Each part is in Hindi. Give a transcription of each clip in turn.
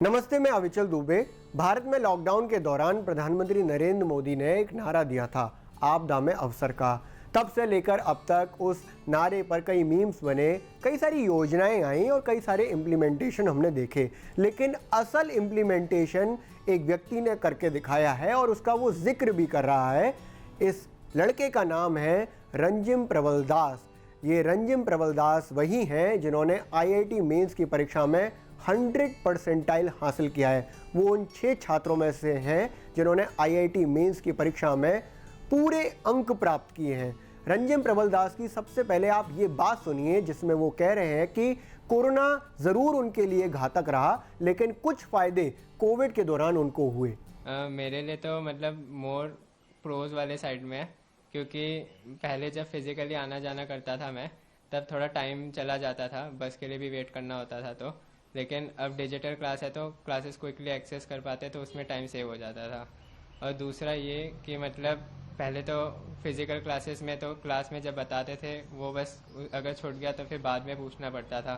नमस्ते, मैं अविचल दुबे। भारत में लॉकडाउन के दौरान प्रधानमंत्री नरेंद्र मोदी ने एक नारा दिया था, आपदा में अवसर का। तब से लेकर अब तक उस नारे पर कई मीम्स बने, कई सारी योजनाएं आई और कई सारे इम्प्लीमेंटेशन हमने देखे। लेकिन असल इम्प्लीमेंटेशन एक व्यक्ति ने करके दिखाया है और उसका वो जिक्र भी कर रहा है। इस लड़के का नाम है रंजिम प्रबल दास। ये रंजिम प्रबल दास वही हैं जिन्होंने आईआईटी मेंस की परीक्षा में 100% हासिल किया है। वो उन 6 छात्रों में से हैं जिन्होंने आईआईटी मेंस की परीक्षा में पूरे अंक प्राप्त किए हैं। रंजिम प्रबल दास की सबसे पहले आप ये बात सुनिए जिसमें वो कह रहे हैं कि कोरोना ज़रूर उनके लिए घातक रहा, लेकिन कुछ फ़ायदे कोविड के दौरान उनको हुए। मेरे लिए तो मतलब मोर प्रोज वाले साइड में है, क्योंकि पहले जब फिजिकली आना जाना करता था मैं, तब थोड़ा टाइम चला जाता था, बस के लिए भी वेट करना होता था। तो लेकिन अब डिजिटल क्लास है तो क्लासेस क्विकली एक्सेस कर पाते, तो उसमें टाइम सेव हो जाता था। और दूसरा ये कि मतलब पहले तो फिजिकल क्लासेस में तो क्लास में जब बताते थे वो बस अगर छूट गया तो फिर बाद में पूछना पड़ता था।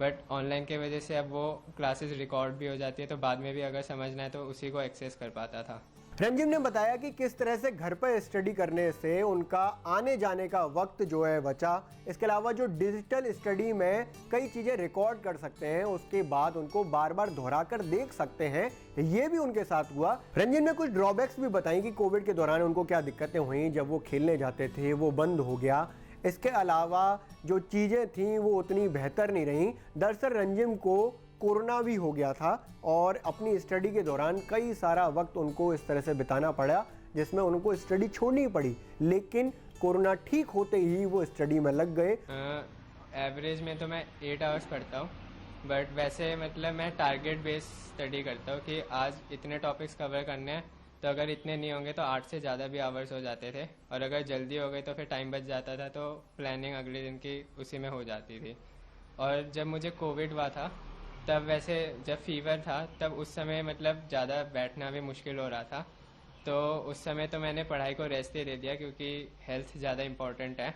बट ऑनलाइन के वजह से अब वो क्लासेस रिकॉर्ड भी हो जाती है, तो बाद में भी अगर समझना है तो उसी को एक्सेस कर पाता था। रंजिम ने बताया कि किस तरह से घर पर स्टडी करने से उनका आने जाने का वक्त जो है बचा। इसके अलावा जो डिजिटल स्टडी में कई चीज़ें रिकॉर्ड कर सकते हैं, उसके बाद उनको बार बार दोहरा कर देख सकते हैं, ये भी उनके साथ हुआ। रंजिम ने कुछ ड्रॉबैक्स भी बताई कि कोविड के दौरान उनको क्या दिक्कतें हुई। जब वो खेलने जाते थे वो बंद हो गया। इसके अलावा जो चीज़ें थीं वो उतनी बेहतर नहीं रहीं। दरअसल रंजिम को कोरोना भी हो गया था और अपनी स्टडी के दौरान कई सारा वक्त उनको इस तरह से बिताना पड़ा जिसमें उनको स्टडी छोड़नी पड़ी। लेकिन कोरोना ठीक होते ही वो स्टडी में लग गए। एवरेज में तो मैं 8 आवर्स पढ़ता हूँ, बट वैसे मतलब मैं टारगेट बेस्ड स्टडी करता हूँ कि आज इतने टॉपिक्स कवर करने हैं, तो अगर इतने नहीं होंगे तो 8 से ज़्यादा भी आवर्स हो जाते थे, और अगर जल्दी हो गए तो फिर टाइम बच जाता था, तो प्लानिंग अगले दिन की उसी में हो जाती थी। और जब मुझे कोविड हुआ था, तब वैसे जब फीवर था तब उस समय मतलब ज़्यादा बैठना भी मुश्किल हो रहा था, तो उस समय तो मैंने पढ़ाई को रेस्ट ही दे दिया, क्योंकि हेल्थ ज़्यादा इम्पोर्टेंट है।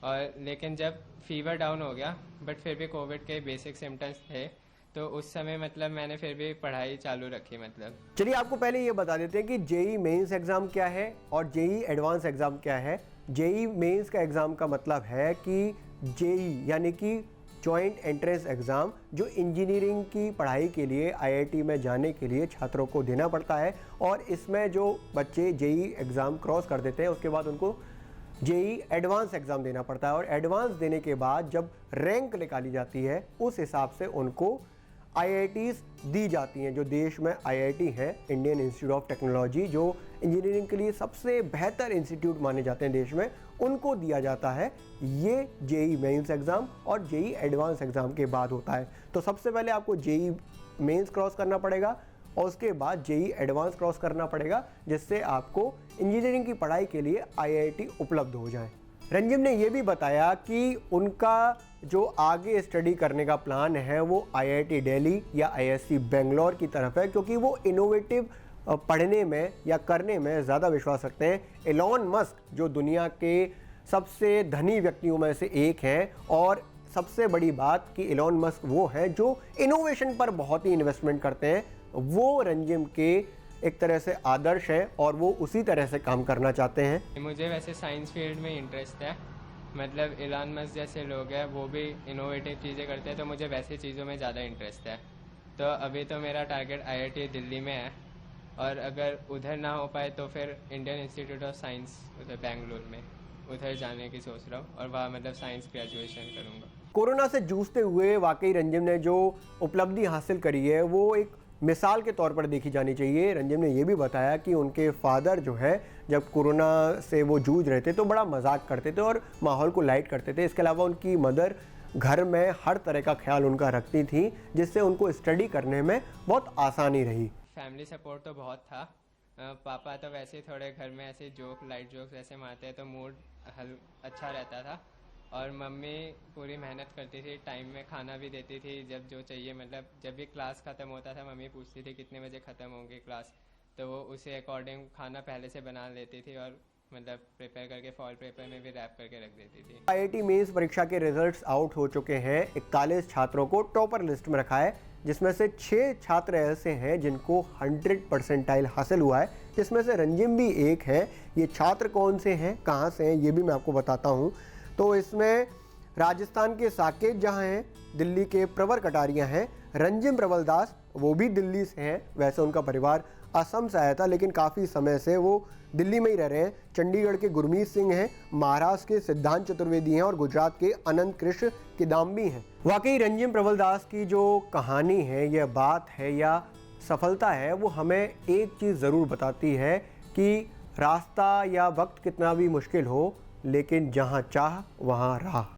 और लेकिन जब फीवर डाउन हो गया, बट फिर भी कोविड के बेसिक सिम्टम्स थे, तो उस समय मतलब मैंने फिर भी पढ़ाई चालू रखी। मतलब चलिए आपको पहले ये बता देते हैं कि जेई मेंस एग्ज़ाम क्या है और जेई एडवांस एग्ज़ाम क्या है। जेई मेंस का एग्ज़ाम का मतलब है कि जेई यानी कि जॉइंट एंट्रेंस एग्ज़ाम, जो इंजीनियरिंग की पढ़ाई के लिए आईआईटी में जाने के लिए छात्रों को देना पड़ता है। और इसमें जो बच्चे जेई एग्ज़ाम क्रॉस कर देते हैं उसके बाद उनको जेई एडवांस एग्ज़ाम देना पड़ता है, और एडवांस देने के बाद जब रैंक निकाली जाती है उस हिसाब से उनको आईआईटीज़ दी जाती हैं। जो देश में आईआईटी है, इंडियन इंस्टीट्यूट ऑफ टेक्नोलॉजी, जो इंजीनियरिंग के लिए सबसे बेहतर इंस्टीट्यूट माने जाते हैं देश में, उनको दिया जाता है। ये जेई मेंस एग्ज़ाम और जेई एडवांस एग्ज़ाम के बाद होता है। तो सबसे पहले आपको जेई मेंस क्रॉस करना पड़ेगा और उसके बाद जेई एडवांस क्रॉस करना पड़ेगा, जिससे आपको इंजीनियरिंग की पढ़ाई के लिए आईआईटी उपलब्ध हो जाए। रंजिम ने यह भी बताया कि उनका जो आगे स्टडी करने का प्लान है वो आईआईटी दिल्ली या आईएससी बेंगलोर की तरफ है, क्योंकि वो इनोवेटिव पढ़ने में या करने में ज़्यादा विश्वास रखते हैं। एलॉन मस्क जो दुनिया के सबसे धनी व्यक्तियों में से एक हैं, और सबसे बड़ी बात कि एलॉन मस्क वो हैं जो इनोवेशन पर बहुत ही इन्वेस्टमेंट करते हैं। वो रंजिम के एक तरह से आदर्श है और वो उसी तरह से काम करना चाहते हैं। मुझे वैसे साइंस फील्ड में इंटरेस्ट है, मतलब इलान मस्क जैसे लोग हैं वो भी इनोवेटिव चीज़ें करते हैं, तो मुझे वैसी चीज़ों में ज़्यादा इंटरेस्ट है। तो अभी तो मेरा टारगेट आईआईटी दिल्ली में है, और अगर उधर ना हो पाए तो फिर इंडियन इंस्टीट्यूट ऑफ साइंस उधर बेंगलुरु में, उधर जाने की सोच रहा हूँ, और वहाँ मतलब साइंस ग्रेजुएशन करूँगा। कोरोना से जूझते हुए वाकई रंजिम ने जो उपलब्धि हासिल करी है वो एक मिसाल के तौर पर देखी जानी चाहिए। रंजिम ने यह भी बताया कि उनके फादर जो है, जब कोरोना से वो जूझ रहे थे तो बड़ा मजाक करते थे और माहौल को लाइट करते थे। इसके अलावा उनकी मदर घर में हर तरह का ख्याल उनका रखती थी, जिससे उनको स्टडी करने में बहुत आसानी रही। फैमिली सपोर्ट तो बहुत था। पापा तो वैसे ही थोड़े घर में ऐसे जोक लाइट जोक्स ऐसे मारते हैं, तो मूड अच्छा रहता था। और मम्मी पूरी मेहनत करती थी, टाइम में खाना भी देती थी जब जो चाहिए। मतलब जब भी क्लास ख़त्म होता था मम्मी पूछती थी कितने बजे ख़त्म होंगी क्लास, तो वो उसी अकॉर्डिंग खाना पहले से बना लेती थी, और मतलब प्रिपेयर करके फॉल पेपर में भी रैप करके रख देती थी। आईआईटी मेंस परीक्षा के रिजल्ट्स आउट हो चुके हैं। 41 छात्रों को टॉपर लिस्ट में रखा है, जिसमें से 6 छात्र ऐसे हैं जिनको 100 परसेंटाइल हासिल हुआ है, जिसमें से रंजिम भी एक है। ये छात्र कौन से हैं, कहाँ से हैं, ये भी मैं आपको बताता हूँ। तो इसमें राजस्थान के साकेत जहाँ हैं, दिल्ली के प्रवर कटारिया हैं, रंजिम प्रबल दास वो भी दिल्ली से हैं। वैसे उनका परिवार असम से आया था, लेकिन काफ़ी समय से वो दिल्ली में ही रह रहे हैं। चंडीगढ़ के गुरमीत सिंह हैं, महाराष्ट्र के सिद्धांत चतुर्वेदी हैं और गुजरात के अनंत कृष्ण किदाम्बी हैं। वाकई रंजिम प्रबल दास की जो कहानी है, यह बात है या सफलता है, वो हमें एक चीज़ ज़रूर बताती है कि रास्ता या वक्त कितना भी मुश्किल हो, लेकिन जहाँ चाह वहाँ राह।